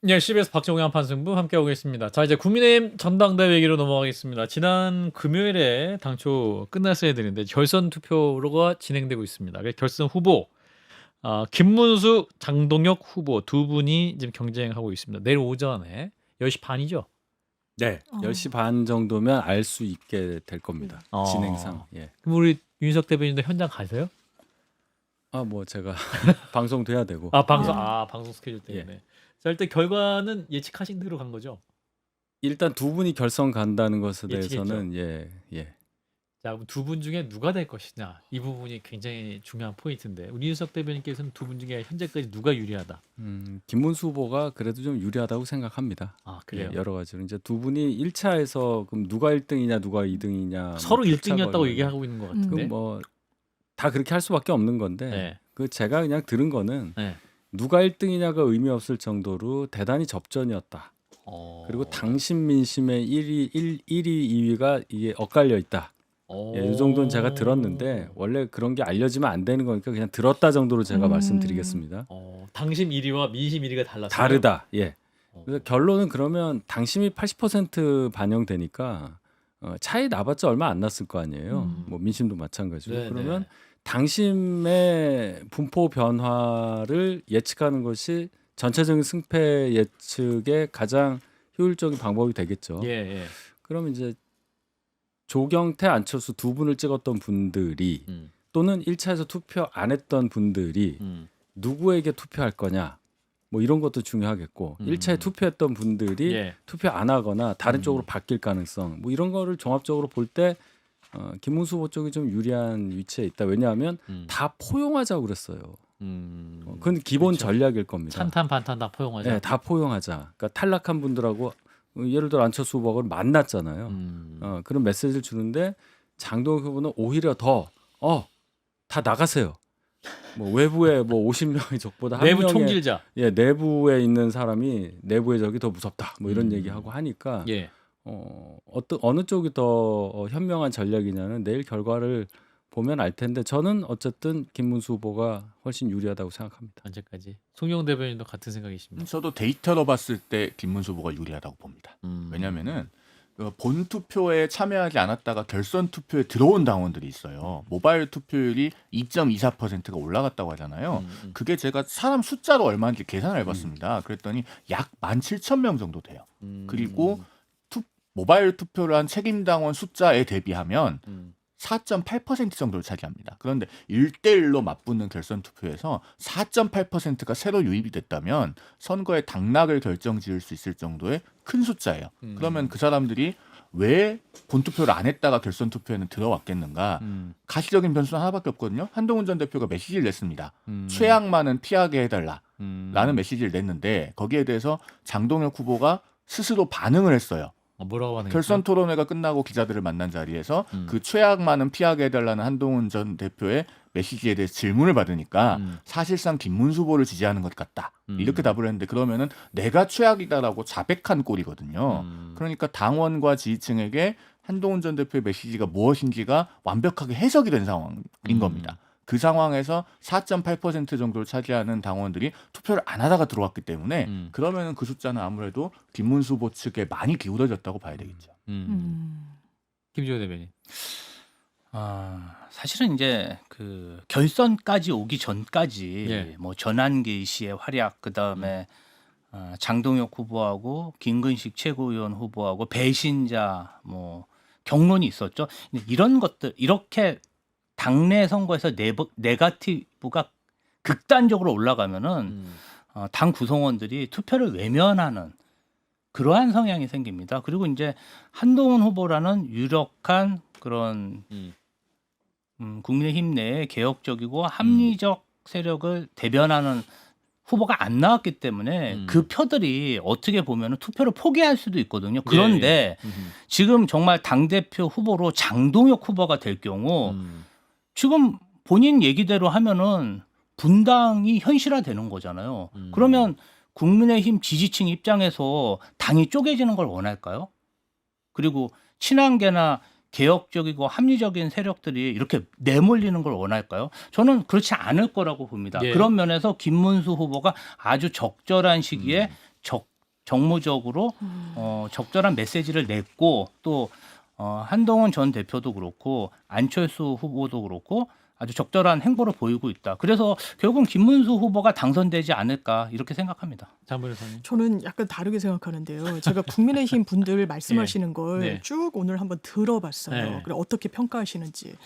예, CBS 박정우의 판승부 함께하고 계십니다. 자, 이제 국민의힘 전당대회 얘기로 넘어가겠습니다. 지난 금요일에 당초 끝났어야 되는데 결선 투표가 진행되고 있습니다. 결선 후보 김문수, 장동혁 후보 두 분이 지금 경쟁하고 있습니다. 내일 오전에 10시 반이죠? 네, 10시 반 정도면 알 수 있게 될 겁니다. 진행상. 예. 그럼 우리 윤석 대변인도 현장 가세요? 뭐 제가 방송돼야 되고. 방송 스케줄 때문에. 예. 자, 일단 결과는 예측하신 대로 간 거죠? 일단 두 분이 결선 간다는 것에 예측했죠. 대해서는 예. 자, 그럼 두 분 중에 누가 될 것이냐 이 부분이 굉장히 중요한 포인트인데 우리 윤석 대변인께서는 두 분 중에 현재까지 누가 유리하다? 김문수 후보가 그래도 좀 유리하다고 생각합니다. 그래요? 예, 여러 가지로 이제 두 분이 1차에서 그럼 누가 1등이냐 누가 2등이냐 서로 뭐 1등이었다고 얘기하고 있는 것 같은데. 다 그렇게 할 수밖에 없는 건데 네. 그 제가 그냥 들은 거는 네. 누가 1등이냐가 의미 없을 정도로 대단히 접전이었다. 그리고 당심 민심의 1위, 2위가 이게 엇갈려 있다. 이 정도는 제가 들었는데 원래 그런 게 알려지면 안 되는 거니까 그냥 들었다 정도로 제가 말씀드리겠습니다. 당심 1위와 민심 1위가 달랐어요? 다르다. 예. 그래서 결론은 그러면 당심이 80% 반영되니까 차이 나봤자 얼마 안 났을 거 아니에요. 뭐 민심도 마찬가지고. 네, 그러면 당심의 분포 변화를 예측하는 것이 전체적인 승패 예측의 가장 효율적인 방법이 되겠죠. 예. 그럼 이제 조경태, 안철수 두 분을 찍었던 분들이 또는 1차에서 투표 안 했던 분들이 누구에게 투표할 거냐 뭐 이런 것도 중요하겠고 1차에 투표했던 분들이 투표 안 하거나 다른 쪽으로 바뀔 가능성 뭐 이런 거를 종합적으로 볼 때 김문수 후보 쪽이 좀 유리한 위치에 있다. 왜냐하면 다 포용하자고 그랬어요. 그건 기본 그렇죠. 전략일 겁니다. 찬탄 반탄 다 포용하자. 네, 다 포용하자. 그러니까 탈락한 분들하고 예를 들어 안철수 후보가 만났잖아요. 그런 메시지를 주는데 장동혁 후보는 오히려 더 다 나가세요. 뭐 외부에 뭐 50명의 적보다 한 내부 명의 총질자. 내부에 있는 사람이 내부의 적이 더 무섭다. 뭐 이런 얘기하고 하니까 어느 쪽이 더 현명한 전략이냐는 내일 결과를 보면 알 텐데 저는 어쨌든 김문수 후보가 훨씬 유리하다고 생각합니다. 언제까지? 송영 대변인도 같은 생각이십니까? 저도 데이터로 봤을 때 김문수 후보가 유리하다고 봅니다. 왜냐하면은 본 투표에 참여하지 않았다가 결선 투표에 들어온 당원들이 있어요. 모바일 투표율이 2.24%가 올라갔다고 하잖아요. 그게 제가 사람 숫자로 얼마인지 계산을 해봤습니다. 그랬더니 약 17,000명 정도 돼요. 그리고 모바일 투표를 한 책임 당원 숫자에 대비하면 4.8% 정도를 차지합니다. 그런데 1대1로 맞붙는 결선 투표에서 4.8%가 새로 유입이 됐다면 선거의 당락을 결정지을 수 있을 정도의 큰 숫자예요. 그러면 그 사람들이 왜 본투표를 안 했다가 결선 투표에는 들어왔겠는가? 가시적인 변수는 하나밖에 없거든요. 한동훈 전 대표가 메시지를 냈습니다. 최악만은 피하게 해달라 라는 메시지를 냈는데 거기에 대해서 장동혁 후보가 스스로 반응을 했어요. 뭐라고 반응했죠? 결선 토론회가 끝나고 기자들을 만난 자리에서 그 최악만은 피하게 해달라는 한동훈 전 대표의 메시지에 대해서 질문을 받으니까 사실상 김문수 후보를 지지하는 것 같다. 이렇게 답을 했는데 그러면은 내가 최악이다라고 자백한 꼴이거든요. 그러니까 당원과 지지층에게 한동훈 전 대표의 메시지가 무엇인지가 완벽하게 해석이 된 상황인 겁니다. 그 상황에서 4.8% 정도를 차지하는 당원들이 투표를 안 하다가 들어왔기 때문에 그러면은 그 숫자는 아무래도 김문수 후보 측에 많이 기울어졌다고 봐야 되겠죠. 김지호 대변인. 사실은 이제 그 결선까지 오기 전까지 뭐 전한기 씨의 활약 그다음에 장동혁 후보하고 김근식 최고위원 후보하고 배신자 뭐 경론이 있었죠. 이런 것들 이렇게 당내 선거에서 네거티브가 극단적으로 올라가면은 당 구성원들이 투표를 외면하는 그러한 성향이 생깁니다. 그리고 이제 한동훈 후보라는 유력한 그런 국민의힘 내에 개혁적이고 합리적 세력을 대변하는 후보가 안 나왔기 때문에 그 표들이 어떻게 보면 투표를 포기할 수도 있거든요. 그런데 지금 정말 당대표 후보로 장동혁 후보가 될 경우 지금 본인 얘기대로 하면은 분당이 현실화되는 거잖아요. 그러면 국민의힘 지지층 입장에서 당이 쪼개지는 걸 원할까요? 그리고 친한계나 개혁적이고 합리적인 세력들이 이렇게 내몰리는 걸 원할까요? 저는 그렇지 않을 거라고 봅니다. 그런 면에서 김문수 후보가 아주 적절한 시기에 정무적으로 적절한 메시지를 냈고 또 한동훈 전 대표도 그렇고 안철수 후보도 그렇고 아주 적절한 행보를 보이고 있다. 그래서 결국은 김문수 후보가 당선되지 않을까 이렇게 생각합니다. 장 변호사님. 저는 약간 다르게 생각하는데요. 제가 국민의힘 분들 말씀하시는 걸 네. 쭉 오늘 한번 들어봤어요. 네. 그리고 어떻게 평가하시는지.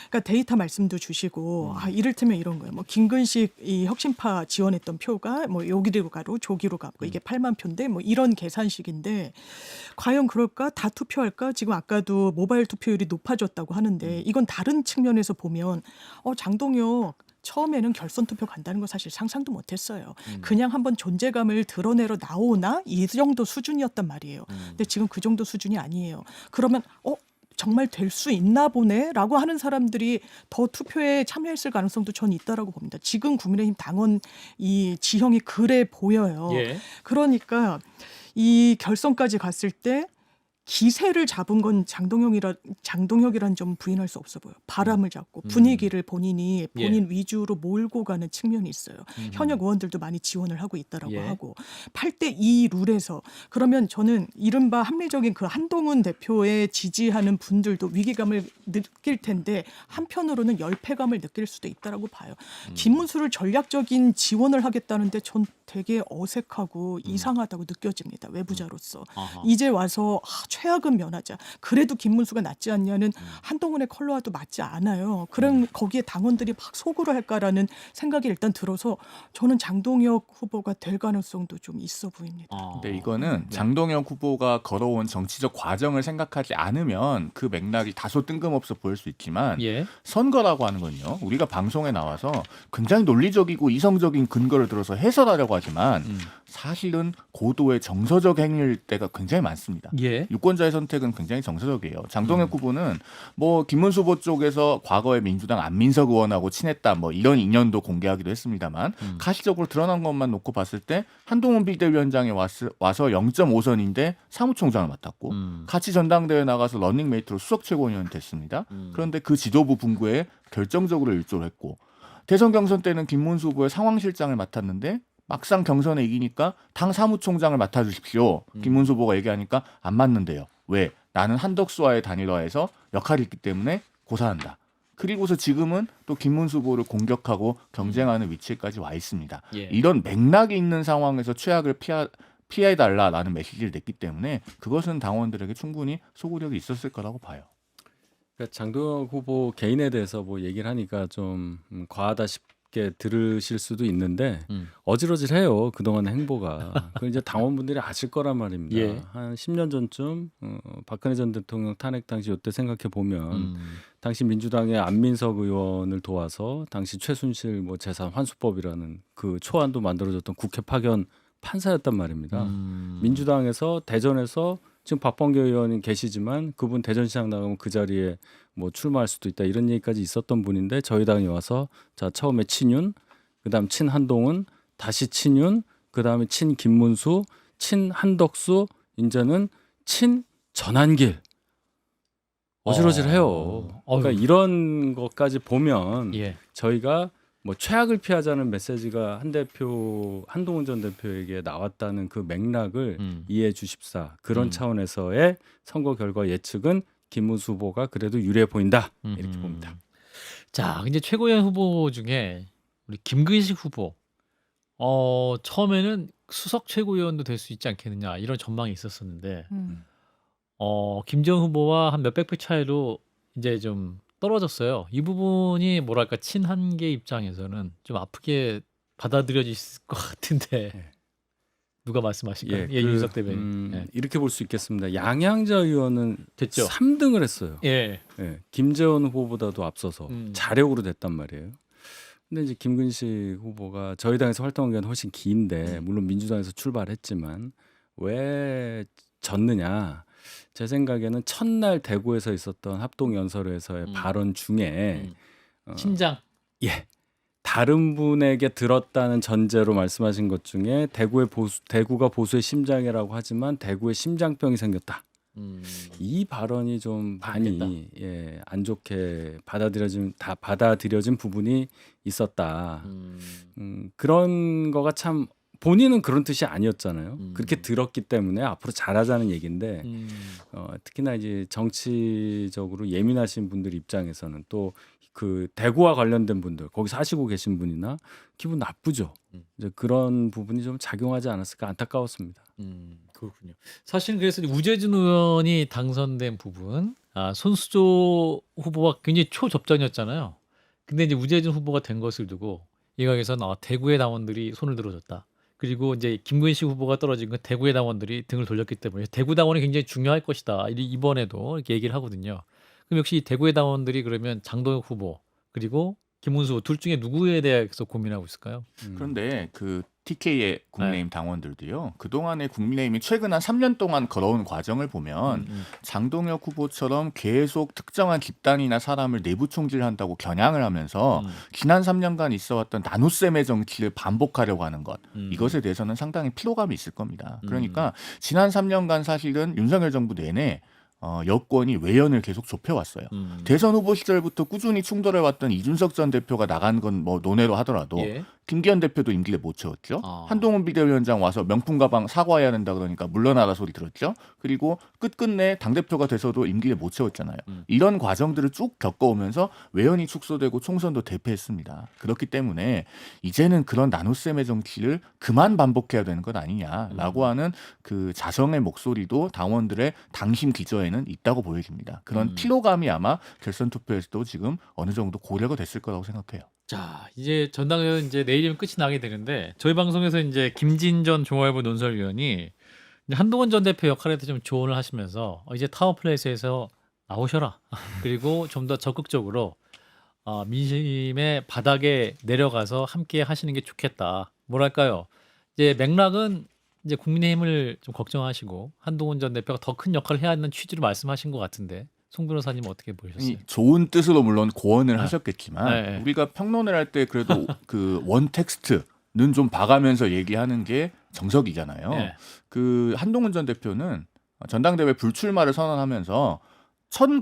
그러니까 데이터 말씀도 주시고 이를테면 이런 거예요. 뭐 김근식 이 혁신파 지원했던 표가 뭐 여기로 가로 조기로 갔고 이게 8만 표인데 뭐 이런 계산식인데 과연 그럴까? 다 투표할까? 지금 아까도 모바일 투표율이 높아졌다고 하는데 이건 다른 측면에서 보면 장동혁 처음에는 결선 투표 간다는 거 사실 상상도 못했어요. 그냥 한번 존재감을 드러내러 나오나 이 정도 수준이었단 말이에요. 근데 지금 그 정도 수준이 아니에요. 그러면 정말 될 수 있나 보네라고 하는 사람들이 더 투표에 참여했을 가능성도 전 있다라고 봅니다. 지금 국민의힘 당원 이 지형이 그래 보여요. 예. 그러니까 이 결선까지 갔을 때 기세를 잡은 건 장동혁이란 점 부인할 수 없어 보여. 바람을 잡고 분위기를 본인 위주로 몰고 가는 측면이 있어요. 현역 의원들도 많이 지원을 하고 있다라고 하고 8대2 룰에서 그러면 저는 이른바 합리적인 그 한동훈 대표에 지지하는 분들도 위기감을 느낄 텐데 한편으로는 열패감을 느낄 수도 있다라고 봐요. 김문수를 전략적인 지원을 하겠다는데 전 되게 어색하고 이상하다고 느껴집니다. 외부자로서. 이제 와서 최악은 면하자. 그래도 김문수가 낫지 않냐는 한동훈의 컬러와도 맞지 않아요. 그럼 거기에 당원들이 막 속으로 할까라는 생각이 일단 들어서 저는 장동혁 후보가 될 가능성도 좀 있어 보입니다. 근데 이거는 장동혁 후보가 걸어온 정치적 과정을 생각하지 않으면 그 맥락이 다소 뜬금없어 보일 수 있지만 선거라고 하는 건요. 우리가 방송에 나와서 굉장히 논리적이고 이성적인 근거를 들어서 해설하려고 하지만 사실은 고도의 정서적 행위일 때가 굉장히 많습니다. 유권자의 선택은 굉장히 정서적이에요. 장동혁 후보는 뭐 김문수 후보 쪽에서 과거에 민주당 안민석 의원하고 친했다 뭐 이런 인연도 공개하기도 했습니다만 가시적으로 드러난 것만 놓고 봤을 때 한동훈 비대위원장에 와서 0.5선인데 사무총장을 맡았고 같이 전당대회 나가서 러닝메이트로 수석 최고위원이 됐습니다. 그런데 그 지도부 분구에 결정적으로 일조를 했고 대선 경선 때는 김문수 후보의 상황실장을 맡았는데 막상 경선에 이기니까 당 사무총장을 맡아주십시오. 김문수 후보가 얘기하니까 안 맞는데요. 왜? 나는 한덕수와의 단일화에서 역할이 있기 때문에 고사한다. 그리고서 지금은 또 김문수 후보를 공격하고 경쟁하는 위치까지 와 있습니다. 이런 맥락이 있는 상황에서 최악을 피해달라라는 메시지를 냈기 때문에 그것은 당원들에게 충분히 소구력이 있었을 거라고 봐요. 그러니까 장동혁 후보 개인에 대해서 뭐 얘기를 하니까 좀 과하다 싶게 들으실 수도 있는데 어지러질해요. 그동안의 행보가. 그걸 이제 당원분들이 아실 거란 말입니다. 한 10년 전쯤 박근혜 전 대통령 탄핵 당시 이때 생각해 보면 당시 민주당의 안민석 의원을 도와서 당시 최순실 뭐 재산 환수법이라는 그 초안도 만들어졌던 국회 파견 판사였단 말입니다. 민주당에서 대전에서 지금 박범계 의원이 계시지만 그분 대전시장 나가면 그 자리에 뭐 출마할 수도 있다 이런 얘기까지 있었던 분인데 저희 당에 와서 자 처음에 친윤, 그다음 친한동훈, 다시 친윤, 그다음에 친김문수, 친한덕수, 이제는 친전한길. 어지러질해요. 그러니까 이런 것까지 보면 저희가 뭐 최악을 피하자는 메시지가 한동훈 전 대표에게 나왔다는 그 맥락을 이해해 주십사. 그런 차원에서의 선거 결과 예측은 김문수 후보가 그래도 유리해 보인다. 이렇게 봅니다. 자, 이제 최고위원 후보 중에 우리 김근식 후보. 처음에는 수석 최고위원도 될 수 있지 않겠느냐 이런 전망이 있었었는데 김정 후보와 한 몇백 표 차이로 이제 좀 떨어졌어요. 이 부분이 뭐랄까 친한계 입장에서는 좀 아프게 받아들여질 것 같은데 누가 말씀하실까요? 윤석 대변인. 이렇게 볼 수 있겠습니다. 양양자 의원은 됐죠. 3등을 했어요. 김재원 후보보다도 앞서서 자력으로 됐단 말이에요. 근데 이제 김근식 후보가 저희 당에서 활동한 기간은 훨씬 긴데 물론 민주당에서 출발했지만 왜 졌느냐? 제 생각에는 첫날 대구에서 있었던 합동연설회에서의 발언 중에 신장. 다른 분에게 들었다는 전제로 말씀하신 것 중에 대구가 보수의 심장이라고 하지만 대구에 심장병이 생겼다. 이 발언이 좀 많이 안 좋게 받아들여진 부분이 있었다. 그런 거가 참 본인은 그런 뜻이 아니었잖아요. 그렇게 들었기 때문에 앞으로 잘하자는 얘기인데 특히나 이제 정치적으로 예민하신 분들 입장에서는 또 그 대구와 관련된 분들 거기 사시고 계신 분이나 기분 나쁘죠. 이제 그런 부분이 좀 작용하지 않았을까 안타까웠습니다. 그렇군요. 사실 그래서 우재준 의원이 당선된 부분, 손수조 후보가 굉장히 초접전이었잖아요. 근데 이제 우재준 후보가 된 것을 두고 일각에서는 대구의 당원들이 손을 들어줬다. 그리고 이제 김근식 후보가 떨어진 건 대구의 당원들이 등을 돌렸기 때문에 대구 당원이 굉장히 중요할 것이다. 이번에도 이렇게 얘기를 하거든요. 그럼 역시 대구의 당원들이 그러면 장동혁 후보 그리고 김문수 후보 둘 중에 누구에 대해서 고민하고 있을까요? 그런데 그 TK의 국민의힘 당원들도요. 그동안에 국민의힘이 최근 한 3년 동안 걸어온 과정을 보면 장동혁 후보처럼 계속 특정한 집단이나 사람을 내부 총질한다고 겨냥을 하면서 지난 3년간 있어왔던 나눗셈의 정치를 반복하려고 하는 것. 이것에 대해서는 상당히 피로감이 있을 겁니다. 그러니까 지난 3년간 사실은 윤석열 정부 내내 여권이 외연을 계속 좁혀왔어요. 대선 후보 시절부터 꾸준히 충돌해왔던 이준석 전 대표가 나간 건 뭐 논외로 하더라도 예. 김기현 대표도 임기를 못 채웠죠. 한동훈 비대위원장 와서 명품 가방 사과해야 된다 그러니까 물러나라 소리 들었죠. 그리고 끝끝내 당대표가 돼서도 임기를 못 채웠잖아요. 이런 과정들을 쭉 겪어오면서 외연이 축소되고 총선도 대패했습니다. 그렇기 때문에 이제는 그런 나눗셈의 정치를 그만 반복해야 되는 것 아니냐라고 하는 그 자성의 목소리도 당원들의 당심 기저에는 있다고 보여집니다. 그런 피로감이 아마 결선 투표에서도 지금 어느 정도 고려가 됐을 거라고 생각해요. 자, 이제 전당대회는 이제 내일이면 끝이 나게 되는데 저희 방송에서 이제 김진 전 중앙일보 논설위원이 이제 한동훈 전 대표 역할에 대해서 좀 조언을 하시면서 이제 타워플레이스에서 나오셔라. 그리고 좀 더 적극적으로 민심의 바닥에 내려가서 함께 하시는 게 좋겠다. 뭐랄까요? 이제 맥락은 이제 국민의힘을 좀 걱정하시고 한동훈 전 대표가 더 큰 역할을 해야 하는 취지로 말씀하신 것 같은데 송 변호사님 어떻게 보셨어요? 좋은 뜻으로 물론 고언을 하셨겠지만 네. 우리가 평론을 할 때 그래도 그 원텍스트는 좀 봐가면서 얘기하는 게 정석이잖아요. 네. 그 한동훈 전 대표는 전당대회 불출마를 선언하면서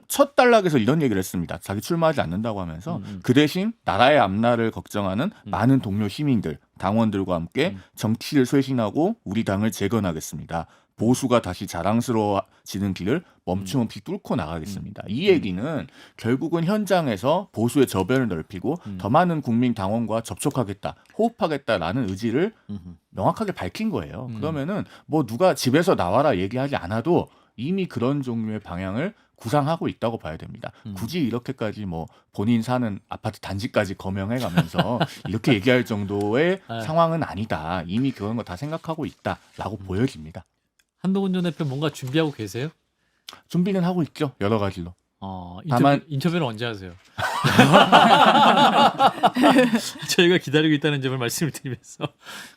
첫 단락에서 이런 얘기를 했습니다. 자기 출마하지 않는다고 하면서 그 대신 나라의 앞날을 걱정하는 많은 동료 시민들, 당원들과 함께 정치를 쇄신하고 우리 당을 재건하겠습니다. 보수가 다시 자랑스러워지는 길을 멈춤 없이 뚫고 나가겠습니다. 이 얘기는 결국은 현장에서 보수의 저변을 넓히고 더 많은 국민 당원과 접촉하겠다, 호흡하겠다라는 의지를 명확하게 밝힌 거예요. 그러면은 뭐 누가 집에서 나와라 얘기하지 않아도 이미 그런 종류의 방향을 구상하고 있다고 봐야 됩니다. 굳이 이렇게까지 뭐 본인 사는 아파트 단지까지 거명해가면서 이렇게 얘기할 정도의 상황은 아니다. 이미 그런 거 다 생각하고 있다라고 보여집니다. 한동훈 전 대표 뭔가 준비하고 계세요? 준비는 하고 있죠. 여러 가지로. 다만 인터뷰는 언제 하세요? 저희가 기다리고 있다는 점을 말씀을 드리면서.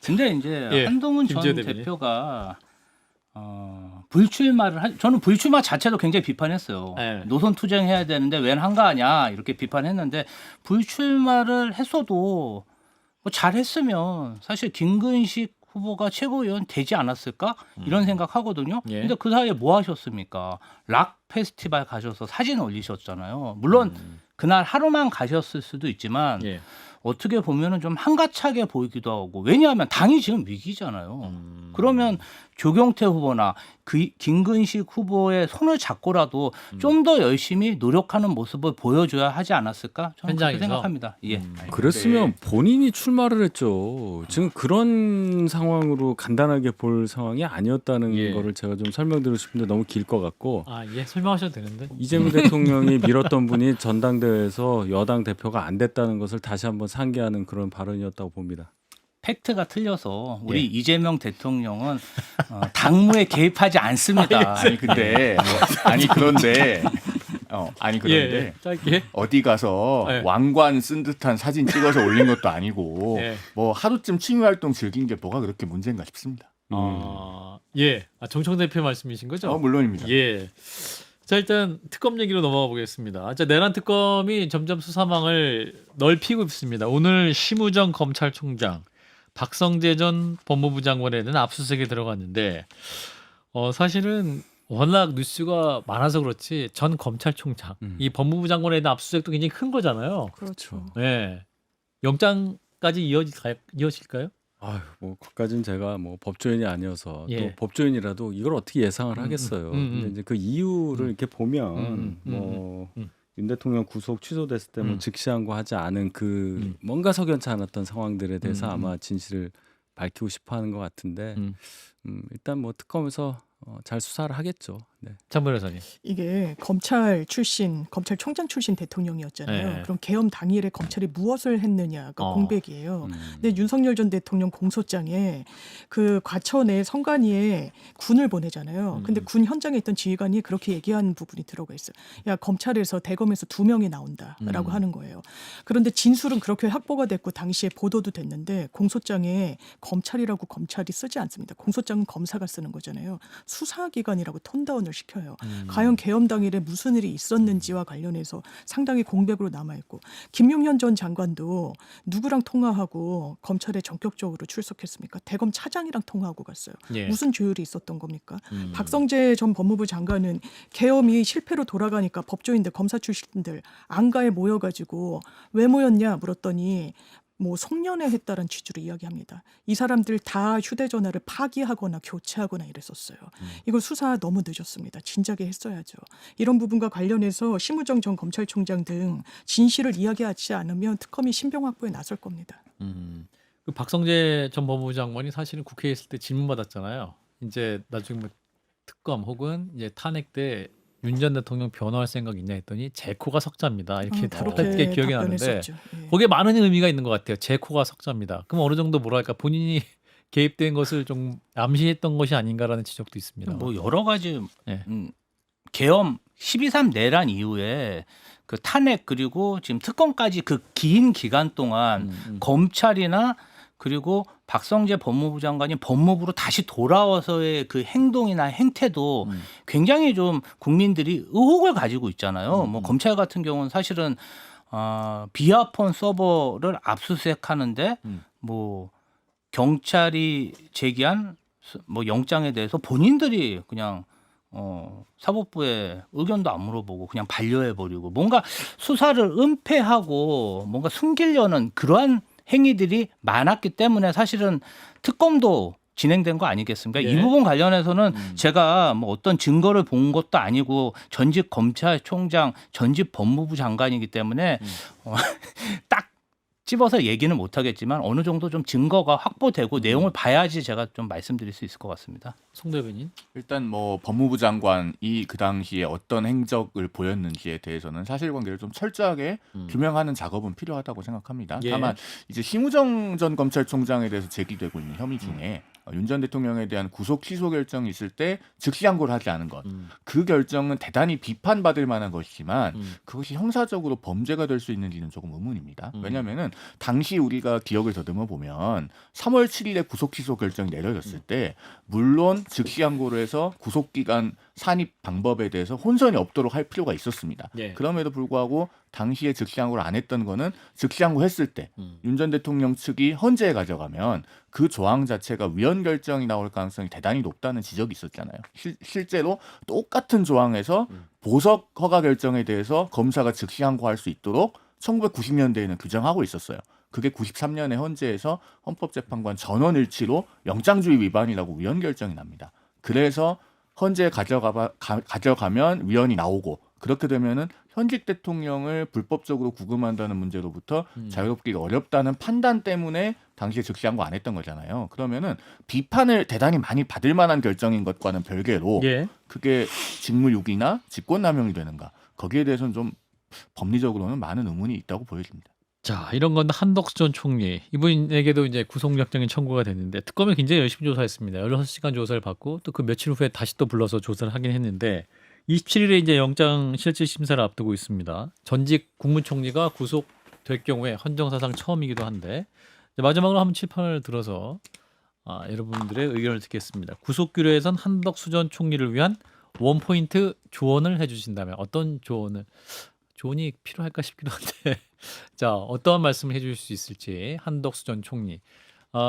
근데 이제 예, 한동훈 전 김지호 대변인. 대표가 불출마를 저는 불출마 자체도 굉장히 비판했어요. 네. 노선 투쟁해야 되는데 웬 한가하냐 이렇게 비판했는데 불출마를 했어도 뭐 잘했으면 사실 김근식 후보가 최고위원 되지 않았을까 이런 생각하거든요. 예. 근데 그 사이에 뭐 하셨습니까? 락 페스티벌 가셔서 사진 올리셨잖아요. 물론 그날 하루만 가셨을 수도 있지만 예. 어떻게 보면은 좀 한가차게 보이기도 하고 왜냐하면 당이 지금 위기잖아요. 그러면 조경태 후보나 김근식 후보의 손을 잡고라도 좀 더 열심히 노력하는 모습을 보여줘야 하지 않았을까? 저는 그렇게 현장에서? 생각합니다. 예. 그랬으면 본인이 출마를 했죠. 지금 그런 상황으로 간단하게 볼 상황이 아니었다는 예. 거를 제가 좀 설명드리고 싶은데 너무 길 것 같고 예, 설명하셔도 되는데. 이재명 대통령이 밀었던 분이 전당대회에서 여당 대표가 안 됐다는 것을 다시 한번 상기하는 그런 발언이었다고 봅니다. 팩트가 틀려서 우리 예. 이재명 대통령은 당무에 개입하지 않습니다. 아니 근데 그런데 예, 짧게. 어디 가서 예. 왕관 쓴 듯한 사진 찍어서 올린 것도 아니고 예. 뭐 하루쯤 취미 활동 즐긴 게 뭐가 그렇게 문제인가 싶습니다. 예. 정청 대표 말씀이신 거죠? 물론입니다. 예. 자, 일단 특검 얘기로 넘어가 보겠습니다. 자, 내란 특검이 점점 수사망을 넓히고 있습니다. 오늘 심우정 검찰총장, 박성재 전 법무부 장관에 대한 압수수색에 들어갔는데 사실은 워낙 뉴스가 많아서 그렇지 전 검찰총장, 이 법무부 장관에 대한 압수수색도 굉장히 큰 거잖아요. 그렇죠. 네. 영장까지 이어질까요? 아유, 뭐 그까진 제가 뭐 법조인이 아니어서 예. 또 법조인이라도 이걸 어떻게 예상을 하겠어요. 근데 이제 그 이유를 이렇게 보면 뭐 윤 대통령 구속 취소됐을 때 뭐 즉시항고하지 않은 그 뭔가 석연치 않았던 상황들에 대해서 아마 진실을 밝히고 싶어하는 것 같은데 일단 뭐 특검에서 잘 수사를 하겠죠. 네. 장 변호사님. 이게 검찰 출신, 검찰총장 출신 대통령이었잖아요. 네. 그럼 계엄 당일에 검찰이 무엇을 했느냐가 공백이에요. 음. 근데 윤석열 전 대통령 공소장에 그 과천에 성관위에 군을 보내잖아요. 근데 군 현장에 있던 지휘관이 그렇게 얘기한 부분이 들어가 있어요. 야, 검찰에서 대검에서 2명이 나온다라고 하는 거예요. 그런데 진술은 그렇게 확보가 됐고 당시에 보도도 됐는데 공소장에 검찰이라고 검찰이 쓰지 않습니다. 공소장은 검사가 쓰는 거잖아요. 수사기관이라고 톤다운을 시켜요. 과연 계엄 당일에 무슨 일이 있었는지와 관련해서 상당히 공백으로 남아있고 김용현 전 장관도 누구랑 통화하고 검찰에 전격적으로 출석했습니까? 대검 차장이랑 통화하고 갔어요. 예. 무슨 조율이 있었던 겁니까? 박성재 전 법무부 장관은 계엄이 실패로 돌아가니까 법조인들 검사 출신들 안가에 모여가지고 왜 모였냐 물었더니 뭐 송년회 했다는 취지로 이야기합니다. 이 사람들 다 휴대전화를 파기하거나 교체하거나 이랬었어요. 이거 수사 너무 늦었습니다. 진작에 했어야죠. 이런 부분과 관련해서 심우정 전 검찰총장 등 진실을 이야기하지 않으면 특검이 신병 확보에 나설 겁니다. 그 박성재 전 법무부 장관이 사실은 국회에 있을 때 질문 받았잖아요. 이제 나중에 뭐 특검 혹은 이제 탄핵 때 윤 전 대통령 변호할 생각 있냐 했더니 제 코가 석자입니다. 이렇게 답했던 게 기억이 나는데 답변했었죠. 예. 거기에 많은 의미가 있는 것 같아요. 제 코가 석자입니다. 그럼 어느 정도 뭐랄까 본인이 개입된 것을 좀 암시했던 것이 아닌가라는 지적도 있습니다. 뭐 여러 가지 예. 계엄 12.3 내란 이후에 그 탄핵 그리고 지금 특검까지 그 긴 기간 동안 검찰이나 그리고 박성재 법무부 장관이 법무부로 다시 돌아와서의 그 행동이나 행태도 굉장히 좀 국민들이 의혹을 가지고 있잖아요. 뭐 검찰 같은 경우는 사실은 비아폰 서버를 압수수색하는데 뭐 경찰이 제기한 뭐 영장에 대해서 본인들이 그냥 사법부에 의견도 안 물어보고 그냥 반려해버리고 뭔가 수사를 은폐하고 뭔가 숨기려는 그러한 행위들이 많았기 때문에 사실은 특검도 진행된 거 아니겠습니까? 예. 이 부분 관련해서는 제가 뭐 어떤 증거를 본 것도 아니고 전직 검찰총장, 전직 법무부 장관이기 때문에 딱 집어서 얘기는 못하겠지만 어느 정도 좀 증거가 확보되고 내용을 봐야지 제가 좀 말씀드릴 수 있을 것 같습니다. 송 대변인. 일단 뭐 법무부 장관이 그 당시에 어떤 행적을 보였는지에 대해서는 사실관계를 좀 철저하게 규명하는 작업은 필요하다고 생각합니다. 예. 다만 이제 심우정 전 검찰총장에 대해서 제기되고 있는 혐의 중에 윤 전 대통령에 대한 구속 취소 결정이 있을 때 즉시 항고를 하지 않은 것. 그 결정은 대단히 비판받을 만한 것이지만 그것이 형사적으로 범죄가 될 수 있는지는 조금 의문입니다. 왜냐하면은 당시 우리가 기억을 더듬어 보면 3월 7일에 구속 취소 결정이 내려졌을 때 물론 즉시 항고를 해서 구속기간 산입 방법에 대해서 혼선이 없도록 할 필요가 있었습니다. 예. 그럼에도 불구하고 당시에 즉시 항고를 안 했던 거는 즉시 항고했을 때 윤 전 대통령 측이 헌재에 가져가면 그 조항 자체가 위헌 결정이 나올 가능성이 대단히 높다는 지적이 있었잖아요. 실제로 똑같은 조항에서 보석 허가 결정에 대해서 검사가 즉시 항고할 수 있도록 1990년대에는 규정하고 있었어요. 그게 93년에 헌재에서 헌법재판관 전원일치로 영장주의 위반이라고 위헌 결정이 납니다. 그래서 헌재에 가져가면 위헌이 나오고 그렇게 되면은 현직 대통령을 불법적으로 구금한다는 문제로부터 자유롭기가 어렵다는 판단 때문에 당시에 즉시 항고 안 했던 거잖아요. 그러면은 비판을 대단히 많이 받을 만한 결정인 것과는 별개로 예. 그게 직무유기나 직권남용이 되는가 거기에 대해서는 좀 법리적으로는 많은 의문이 있다고 보여집니다. 자, 이런 건 한덕수 전 총리 이분에게도 이제 구속영장이 청구가 됐는데 특검이 굉장히 열심히 조사했습니다. 16시간 조사를 받고 또 그 며칠 후에 다시 또 불러서 조사를 하긴 했는데 27일에 이제 영장 실질 심사를 앞두고 있습니다. 전직 국무총리가 구속될 경우에 헌정사상 처음이기도 한데 마지막으로 한번 칠판을 들어서 여러분들의 의견을 듣겠습니다. 구속규례에선 한덕수 전 총리를 위한 원포인트 조언을 해주신다면 어떤 조언이 필요할까 싶기도 한데 자 어떠한 말씀을 해주실 수 있을지 한덕수 전 총리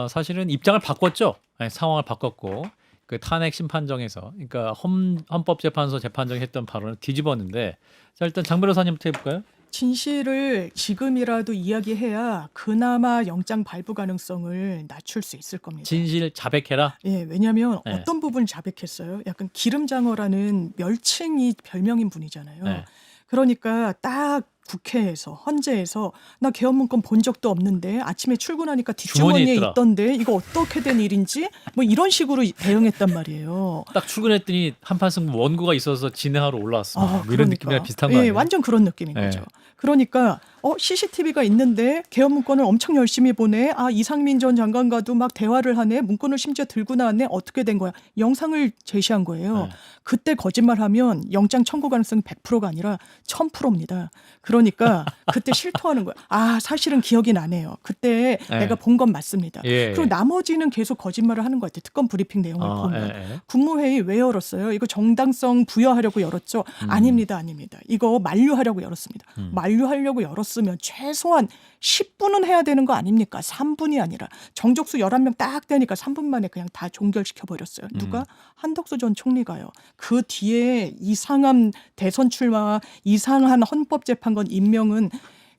사실은 입장을 바꿨죠. 아니, 상황을 바꿨고 그 탄핵 심판정에서 그러니까 헌법재판소 재판정이 했던 발언을 뒤집었는데 자 일단 장 변호사님부터 해볼까요? 진실을 지금이라도 이야기해야 그나마 영장 발부 가능성을 낮출 수 있을 겁니다. 진실 자백해라. 예, 왜냐하면 네. 어떤 부분을 자백했어요? 약간 기름장어라는 멸칭이 별명인 분이잖아요. 네. 그러니까 딱 국회에서 헌재에서 나 개헌문건 본 적도 없는데 아침에 출근하니까 주머니에 뒷주머니에 있더라. 있던데 이거 어떻게 된 일인지 뭐 이런 식으로 대응했단 말이에요. 딱 출근했더니 한판 승부 원고가 있어서 진행하러 올라왔어. 뭐 이런 그러니까. 느낌이랑 비슷한 거 예, 아니에요? 완전 그런 느낌인 네. 거죠. 그러니까 CCTV가 있는데 개헌문건을 엄청 열심히 보네. 이상민 전 장관과도 막 대화를 하네. 문건을 심지어 들고 나왔네. 어떻게 된 거야? 영상을 제시한 거예요. 네. 그때 거짓말하면 영장 청구 가능성이 100%가 아니라 1000%입니다. 그러니까 그때 실토하는 거야. 사실은 기억이 나네요. 그때 네. 내가 본 건 맞습니다. 예. 그리고 나머지는 계속 거짓말을 하는 것 같아요. 특검 브리핑 내용을 보면. 예. 국무회의 왜 열었어요? 이거 정당성 부여하려고 열었죠? 아닙니다. 이거 만류하려고 열었습니다. 만류하려고 열었으면 최소한 10분은 해야 되는 거 아닙니까? 3분이 아니라. 정족수 11명 딱 되니까 3분 만에 그냥 다 종결시켜버렸어요. 누가? 한덕수 전 총리가요. 그 뒤에 이상한 대선 출마와 이상한 헌법재판관 임명은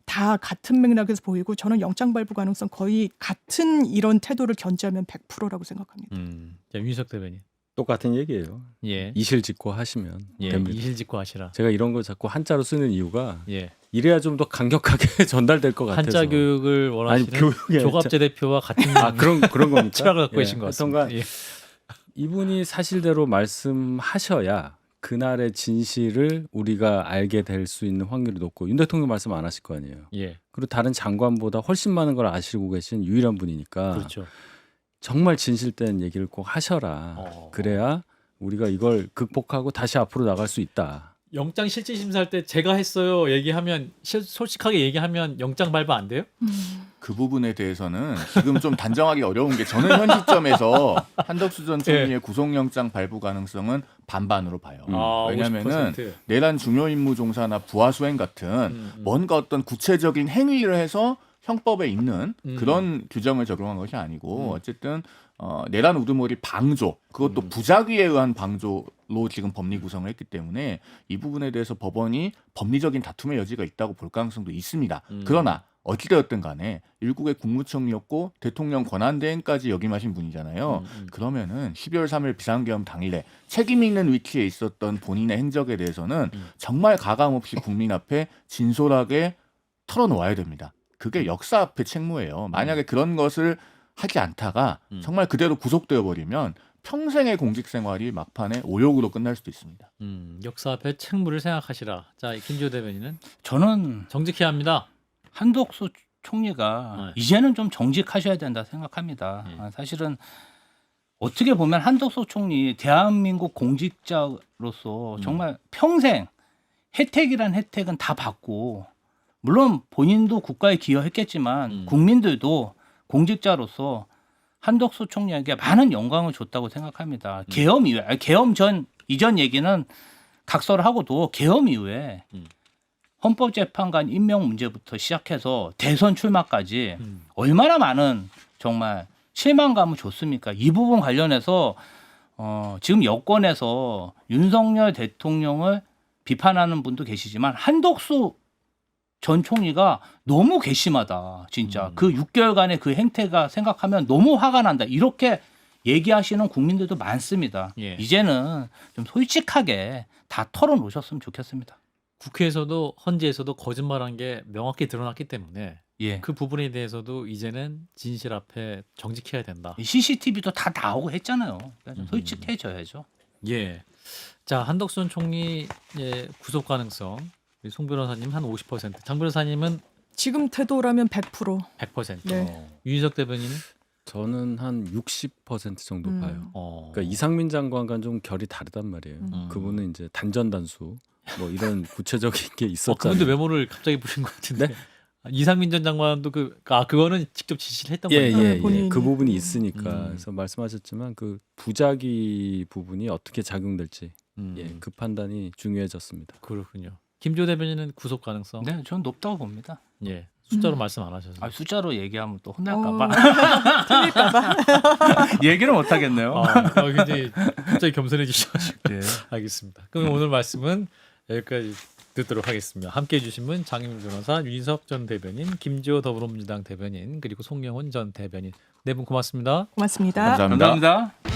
다 같은 맥락에서 보이고 저는 영장 발부 가능성 거의 같은 이런 태도를 견지하면 100%라고 생각합니다. 자, 윤석 대변인. 똑같은 얘기예요. 예. 이실직고 하시면 예. 됩니다. 이실직고 하시라. 제가 이런 걸 자꾸 한자로 쓰는 이유가 예. 이래야 좀 더 강력하게 전달될 것 같아서. 한자 교육을 원하시는 교육이 조갑재 대표와 같은 그런 겁니까? 철학을 갖고 예, 계신 것 같습니다. 하여튼간 예. 이분이 사실대로 말씀하셔야 그날의 진실을 우리가 알게 될 수 있는 확률이 높고 윤 대통령 말씀 안 하실 거 아니에요. 예. 그리고 다른 장관보다 훨씬 많은 걸 아시고 계신 유일한 분이니까 그렇죠. 정말 진실된 얘기를 꼭 하셔라. 그래야 우리가 이걸 극복하고 다시 앞으로 나갈 수 있다. 영장 실질 심사할 때 제가 했어요 얘기하면 솔직하게 얘기하면 영장 발부 안 돼요? 그 부분에 대해서는 지금 좀 단정하기 어려운 게 저는 현 시점에서 한덕수 전 총리의 구속영장 발부 가능성은 반반으로 봐요. 왜냐하면은 50%. 내란 중요임무 종사나 부하 수행 같은 뭔가 어떤 구체적인 행위를 해서 형법에 있는 그런 규정을 적용한 것이 아니고 어쨌든 내란 우두머리 방조 그것도 부작위에 의한 방조로 지금 법리 구성을 했기 때문에 이 부분에 대해서 법원이 법리적인 다툼의 여지가 있다고 볼 가능성도 있습니다. 그러나 어찌되었든 간에 일국의 국무총리였고 대통령 권한대행까지 역임하신 분이잖아요. 그러면은 12월 3일 비상계엄 당일에 책임 있는 위치에 있었던 본인의 행적에 대해서는 정말 가감없이 국민 앞에 진솔하게 털어놓아야 됩니다. 그게 역사 앞의 책무예요. 만약에 그런 것을 하지 않다가 정말 그대로 구속되어 버리면 평생의 공직 생활이 막판에 오욕으로 끝날 수도 있습니다. 역사 앞에 책무를 생각하시라. 자, 김지호 대변인은 저는 정직해야 합니다. 한덕수 총리가 이제는 좀 정직하셔야 된다 생각합니다. 사실은 어떻게 보면 한덕수 총리 대한민국 공직자로서 정말 평생 혜택이란 혜택은 다 받고 물론 본인도 국가에 기여했겠지만 국민들도 공직자로서 한덕수 총리에게 많은 영광을 줬다고 생각합니다. 계엄 이후에 계엄 전 이전 얘기는 각설하고도 계엄 이후에 헌법재판관 임명 문제부터 시작해서 대선 출마까지 얼마나 많은 정말 실망감을 줬습니까? 이 부분 관련해서 지금 여권에서 윤석열 대통령을 비판하는 분도 계시지만 한덕수 전 총리가 너무 괘씸하다. 진짜 그 6개월간의 그 행태가 생각하면 너무 화가 난다. 이렇게 얘기하시는 국민들도 많습니다. 예. 이제는 좀 솔직하게 다 털어놓으셨으면 좋겠습니다. 국회에서도 헌재에서도 거짓말한 게 명확히 드러났기 때문에 예. 그 부분에 대해서도 이제는 진실 앞에 정직해야 된다. CCTV도 다 나오고 했잖아요. 그러니까 좀 솔직해져야죠. 예. 자, 한덕수 총리 구속 가능성 송 변호사님 한 50%, 장 변호사님은 지금 태도라면 100%. 100%. 네. 윤희석 대변인은 저는 한 60% 정도 봐요. 그러니까 이 이상민 장관과 좀 결이 다르단 말이에요. 그분은 이제 단전 단수 뭐 이런 구체적인 게 있었잖아요. 그분도 메모를 갑자기 부신 것 같은데. 네? 이상민 전 장관도 그거는 직접 지시를 했던 거예요. 예. 본인이. 그 부분이 있으니까 그래서 말씀하셨지만 그 부작위 부분이 어떻게 작용될지 그 판단이 중요해졌습니다. 그렇군요. 김조 대변인은 구속 가능성. 네, 저는 높다고 봅니다. 예. 숫자로 말씀 안 하셔서. 숫자로 얘기하면 또 혼날까봐 틀릴까봐. 얘기를 못 하겠네요. 굉장히 갑자기 겸손해지셔가지고. 네. 알겠습니다. 그럼 오늘 말씀은 여기까지 듣도록 하겠습니다. 함께해 주신 분 장윤 변호사, 윤희석 전 대변인, 김지호 더불어민주당 대변인, 그리고 송영훈 전 대변인 네 분 고맙습니다. 고맙습니다. 감사합니다. 감사합니다.